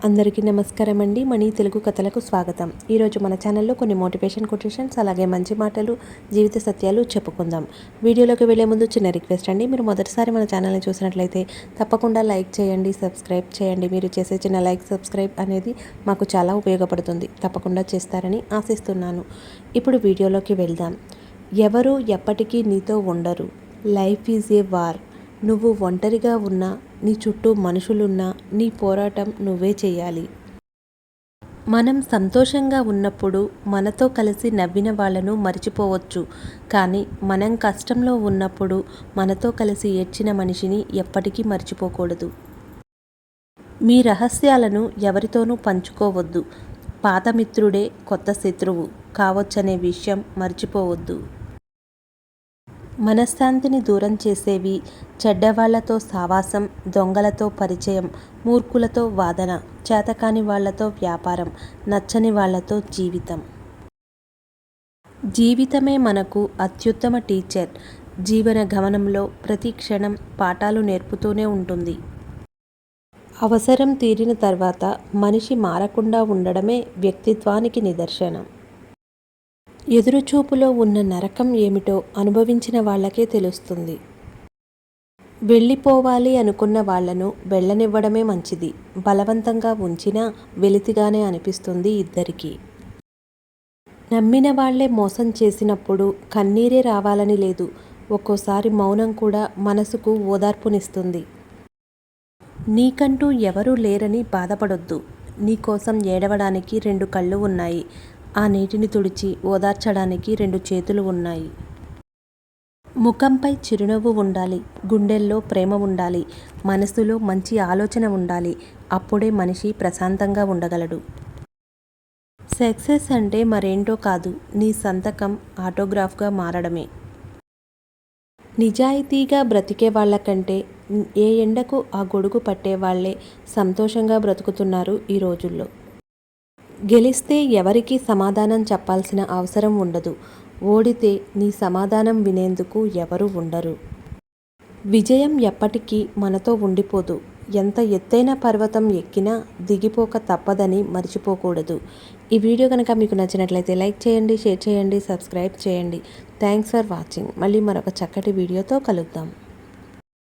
అందరికీ నమస్కారం అండి. మనీ తెలుగు కథలకు స్వాగతం. ఈరోజు మన ఛానల్లో కొన్ని మోటివేషన్ కొటేషన్స్ అలాగే మంచి మాటలు, జీవిత సత్యాలు చెప్పుకుందాం. వీడియోలోకి వెళ్లే ముందు చిన్న రిక్వెస్ట్ అండి, మీరు మొదటిసారి మన ఛానల్ని చూసినట్లయితే తప్పకుండా లైక్ చేయండి, సబ్స్క్రైబ్ చేయండి. మీరు చేసే చిన్న లైక్, సబ్స్క్రైబ్ అనేది మాకు చాలా ఉపయోగపడుతుంది. తప్పకుండా చేస్తారని ఆశిస్తున్నాను. ఇప్పుడు వీడియోలోకి వెళ్దాం. ఎవరు ఎప్పటికీ నీతో ఉండరు. Life is a war. నువ్వు ఒంటరిగా ఉన్నా, నీ చుట్టూ మనుషులున్నా, నీ పోరాటం నువ్వే చేయాలి. మనం సంతోషంగా ఉన్నప్పుడు మనతో కలిసి నవ్విన వాళ్ళను మర్చిపోవచ్చు, కానీ మనం కష్టంలో ఉన్నప్పుడు మనతో కలిసి ఏడ్చిన మనిషిని ఎప్పటికీ మర్చిపోకూడదు. మీ రహస్యాలను ఎవరితోనూ పంచుకోవద్దు. పాత మిత్రుడే కొత్త శత్రువు కావచ్చనే విషయం మర్చిపోవద్దు. మనశ్శాంతిని దూరం చేసేవి చెడ్డవాళ్లతో సావాసం, దొంగలతో పరిచయం, మూర్ఖులతో వాదన, చేతకాని వాళ్లతో వ్యాపారం, నచ్చని వాళ్లతో జీవితం. జీవితమే మనకు అత్యుత్తమ టీచర్. జీవన గమనంలో ప్రతి క్షణం పాఠాలు నేర్పుతూనే ఉంటుంది. అవసరం తీరిన తర్వాత మనిషి మారకుండా ఉండడమే వ్యక్తిత్వానికి నిదర్శనం. ఎదురుచూపులో ఉన్న నరకం ఏమిటో అనుభవించిన వాళ్ళకే తెలుస్తుంది. వెళ్ళిపోవాలి అనుకున్న వాళ్లను వెళ్ళనివ్వడమే మంచిది. బలవంతంగా ఉంచినా వెలితిగానే అనిపిస్తుంది ఇద్దరికీ. నమ్మిన వాళ్లే మోసం చేసినప్పుడు కన్నీరే రావాలని లేదు. ఒక్కోసారి మౌనం కూడా మనసుకు ఓదార్పునిస్తుంది. నీకంటూ ఎవరూ లేరని బాధపడొద్దు. నీకోసం ఏడవడానికి 2 కళ్ళు ఉన్నాయి. ఆ నీటిని తుడిచి ఓదార్చడానికి 2 చేతులు ఉన్నాయి. ముఖంపై చిరునవ్వు ఉండాలి. గుండెల్లో ప్రేమ ఉండాలి. మనసులో మంచి ఆలోచన ఉండాలి. అప్పుడే మనిషి ప్రశాంతంగా ఉండగలడు. సక్సెస్ అంటే మరేంటో కాదు, నీ సంతకం ఆటోగ్రాఫ్గా మారడమే. నిజాయితీగా బ్రతికే వాళ్ళకంటే ఏ ఎండకు ఆ గొడుగు పట్టేవాళ్లే సంతోషంగా బ్రతుకుతున్నారు ఈ రోజుల్లో. గెలిస్తే ఎవరికీ సమాధానం చెప్పాల్సిన అవసరం ఉండదు. ఓడితే నీ సమాధానం వినేందుకు ఎవరూ ఉండరు. విజయం ఎప్పటికీ మనతో ఉండిపోదు. ఎంత ఎత్తైన పర్వతం ఎక్కినా దిగిపోక తప్పదని మర్చిపోకూడదు. ఈ వీడియో కనుక మీకు నచ్చినట్లయితే లైక్ చేయండి, షేర్ చేయండి, సబ్స్క్రైబ్ చేయండి. Thanks for watching. మళ్ళీ మరొక చక్కటి వీడియోతో కలుద్దాం.